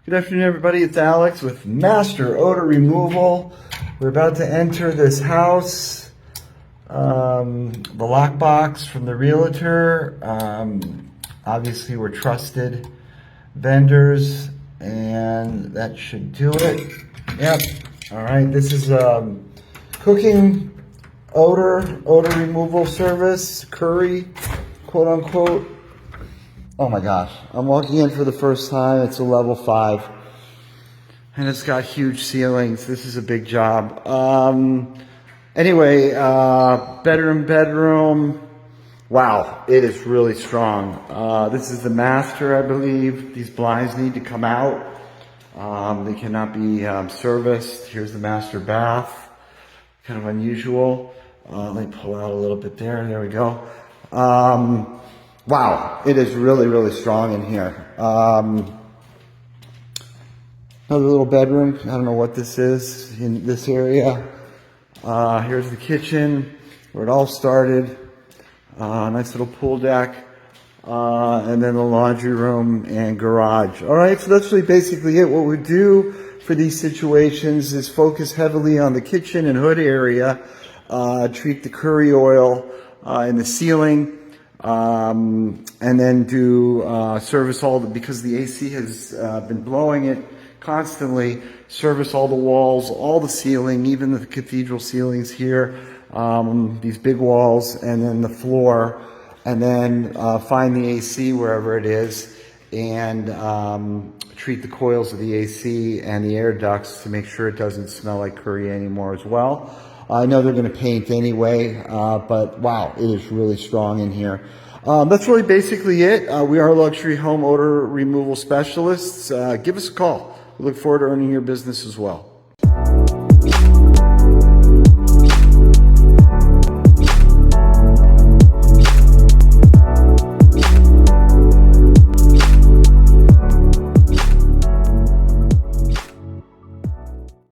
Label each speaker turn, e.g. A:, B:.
A: Good afternoon, everybody. It's Alex with Master Odor Removal. We're about to enter this house. The lockbox from the realtor. Obviously, we're trusted vendors, and that should do it. Yep. All right. This is cooking odor removal service, curry, quote unquote. Oh my gosh, I'm walking in for the first time. It's a level 5 and it's got huge ceilings. This is a big job. Anyway, bedroom. Wow, it is really strong. This is the master, I believe. These blinds need to come out. They cannot be serviced. Here's the master bath. Kind of unusual. Let me pull out a little bit there. There we go. Wow, it is really, really strong in here. Another little bedroom. I don't know what this is in this area. Here's the kitchen where it all started. Nice little pool deck. And then the laundry room and garage. All right, so that's really basically it. What we do for these situations is focus heavily on the kitchen and hood area. Treat the curry oil in the ceiling. And then do service all because the AC has been blowing it constantly. Service all the walls, all the ceiling, even the cathedral ceilings here, these big walls, and then the floor, and then find the AC wherever it is, and treat the coils of the AC and the air ducts to make sure it doesn't smell like curry anymore as well. I know they're going to paint anyway, but wow, it is really strong in here. That's really basically it. We are luxury home odor removal specialists. Give us a call. We look forward to earning your business as well.